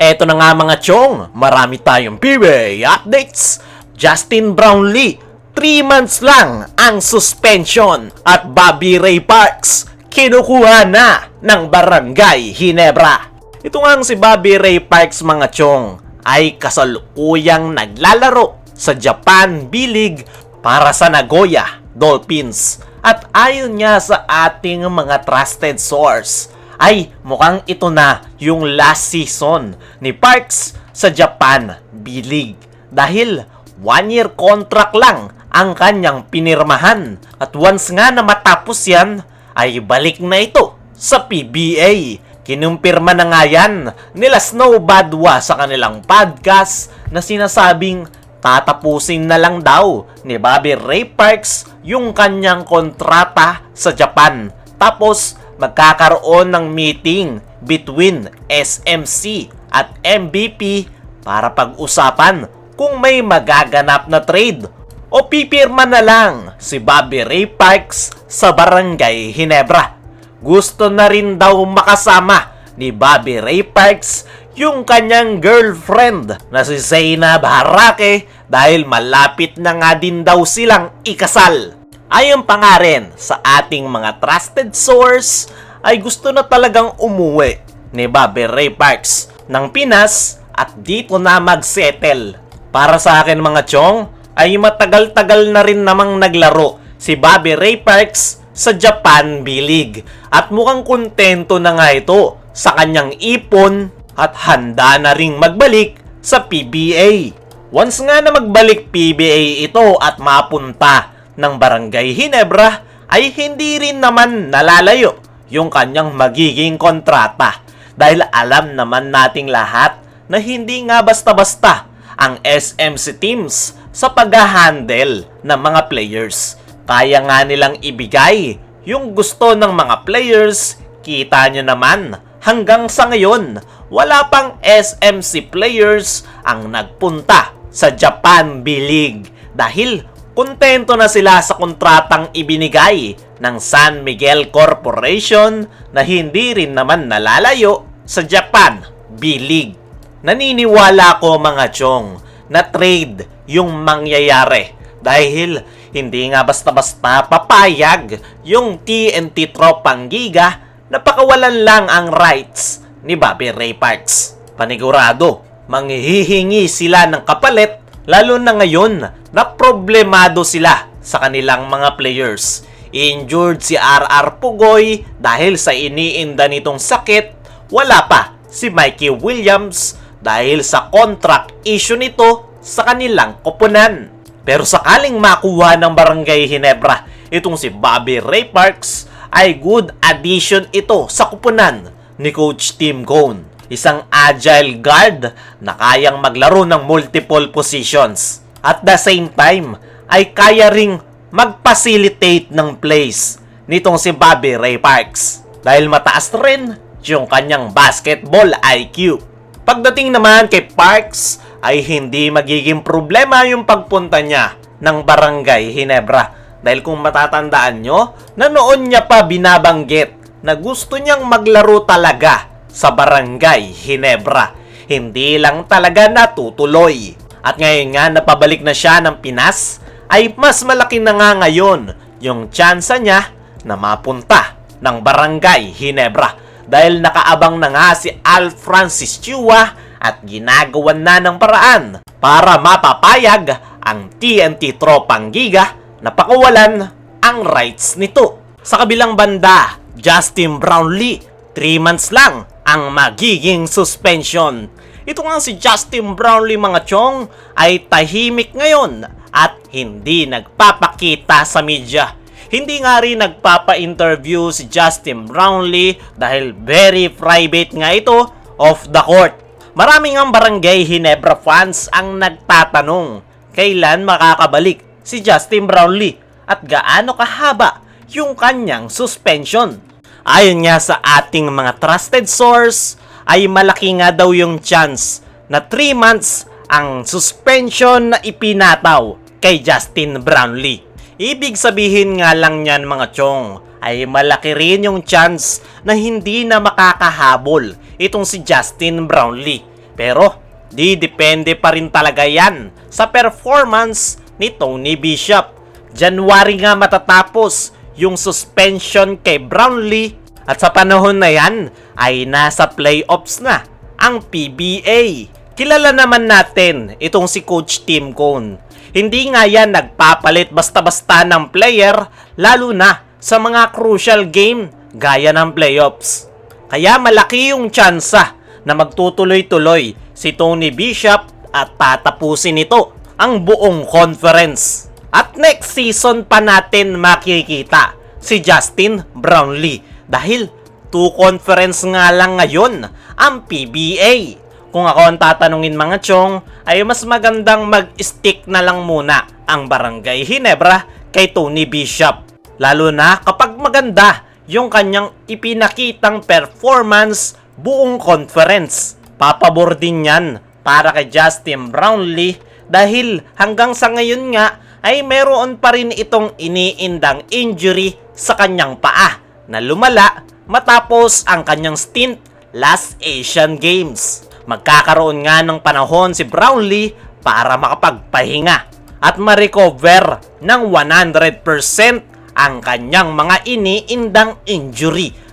Eto na nga mga chong, marami tayong PBA updates. Justin Brownlee, 3 months lang ang suspension at Bobby Ray Parks, kinukuha na ng Barangay Ginebra. Ito nga si Bobby Ray Parks mga chong ay kasalukuyang naglalaro sa Japan B-League para sa Nagoya Dolphins. At ayon niya sa ating mga trusted source, ay mukhang ito na yung last season ni Parks sa Japan B-League. Dahil 1-year contract lang ang kanyang pinirmahan. At once nga na matapos yan, ay balik na ito sa PBA. Kinumpirma na nga yan nila Snow Badwa sa kanilang podcast na sinasabing tatapusin na lang daw ni Bobby Ray Parks yung kanyang kontrata sa Japan. Tapos magkakaroon ng meeting between SMC at MVP para pag-usapan kung may magaganap na trade o pipirma na lang si Bobby Ray Parks sa Barangay Ginebra. Gusto na rin daw makasama ni Bobby Ray Parks yung kanyang girlfriend na si Zainab Harake dahil malapit na nga din daw silang ikasal. Ayon pa nga rin sa ating mga trusted source, ay gusto na talagang umuwi ni Bobby Ray Parks ng Pinas at dito na magsettle. Para sa akin mga chong, ay matagal-tagal na rin namang naglaro si Bobby Ray Parks sa Japan B-League at mukhang kontento na nga ito sa kanyang ipon at handa na ring magbalik sa PBA. Once nga na magbalik PBA ito at mapunta ng Barangay Ginebra, ay hindi rin naman nalalayo yung kanyang magiging kontrata. Dahil alam naman nating lahat na hindi nga basta-basta ang SMC teams sa pag-handle ng mga players. Kaya nga nilang ibigay yung gusto ng mga players. Kita nyo naman, hanggang sa ngayon, wala pang SMC players ang nagpunta sa Japan B-League dahil kontento na sila sa kontratang ibinigay ng San Miguel Corporation na hindi rin naman nalalayo sa Japan B-League. Naniniwala ko mga chong na trade yung mangyayari dahil hindi nga basta-basta papayag yung TNT Tropang Giga na pakawalan lang ang rights ni Bobby Ray Parks. Panigurado, manghihingi sila ng kapalit lalo na ngayon na problemado sila sa kanilang mga players. Injured si RR Pugoy dahil sa iniinda nitong sakit. Wala pa si Mikey Williams dahil sa contract issue nito sa kanilang koponan. Pero sakaling makuha ng Barangay Ginebra itong si Bobby Ray Parks, ay good addition ito sa koponan ni Coach Tim Cone. Isang agile guard na kayang maglaro ng multiple positions. At the same time, ay kaya ring mag-facilitate ng plays nitong si Bobby Ray Parks. Dahil mataas rin yung kanyang basketball IQ. Pagdating naman kay Parks, ay hindi magiging problema yung pagpunta niya ng Barangay Ginebra. Dahil kung matatandaan nyo, na noon niya pa binabanggit na gusto niyang maglaro talaga sa Barangay Ginebra. Hindi lang talaga natutuloy. At ngayon nga napabalik na siya ng Pinas, ay mas malaki na nga ngayon yung tsansa niya na mapunta ng Barangay Ginebra. Dahil nakaabang na nga si Al Francis Chua at ginagawan na ng paraan para mapapayag ang TNT Tropang Giga na pakawalan ang rights nito. Sa kabilang banda, Justin Brownlee, 3 months lang ang magiging suspension. Ito nga si Justin Brownlee mga chong ay tahimik ngayon at hindi nagpapakita sa media. Hindi nga rin nagpapa-interview si Justin Brownlee dahil very private nga ito off the court. Maraming ang Barangay Ginebra fans ang nagtatanong kailan makakabalik si Justin Brownlee at gaano kahaba yung kanyang suspension. Ayon nga sa ating mga trusted source, ay malaki nga daw yung chance na 3 months ang suspension na ipinataw kay Justin Brownlee. Ibig sabihin nga lang yan mga chong, ay malaki rin yung chance na hindi na makakahabol itong si Justin Brownlee Pero depende pa rin talaga yan sa performance ni Tony Bishop. January nga matatapos yung suspension kay Brownlee at sa panahon na yan ay nasa playoffs na ang PBA. Kilala naman natin itong si Coach Tim Cone. Hindi nga yan nagpapalit basta-basta ng player lalo na sa mga crucial game gaya ng playoffs. Kaya malaki yung tsansa na magtutuloy-tuloy si Tony Bishop at tatapusin ito ang buong conference. At next season pa natin makikita si Justin Brownlee dahil 2 conference nga lang ngayon ang PBA. Kung ako ang tatanungin mga chong, ay mas magandang mag-stick na lang muna ang Barangay Ginebra kay Tony Bishop. Lalo na kapag maganda yung kanyang ipinakitang performance buong conference. Papabor din yan para kay Justin Brownlee dahil hanggang sa ngayon nga ay meron pa rin itong iniindang injury sa kanyang paa na lumala matapos ang kanyang stint last Asian Games. Magkakaroon nga ng panahon si Brownlee para makapagpahinga at ma-recover ng 100% ang kanyang mga iniindang injury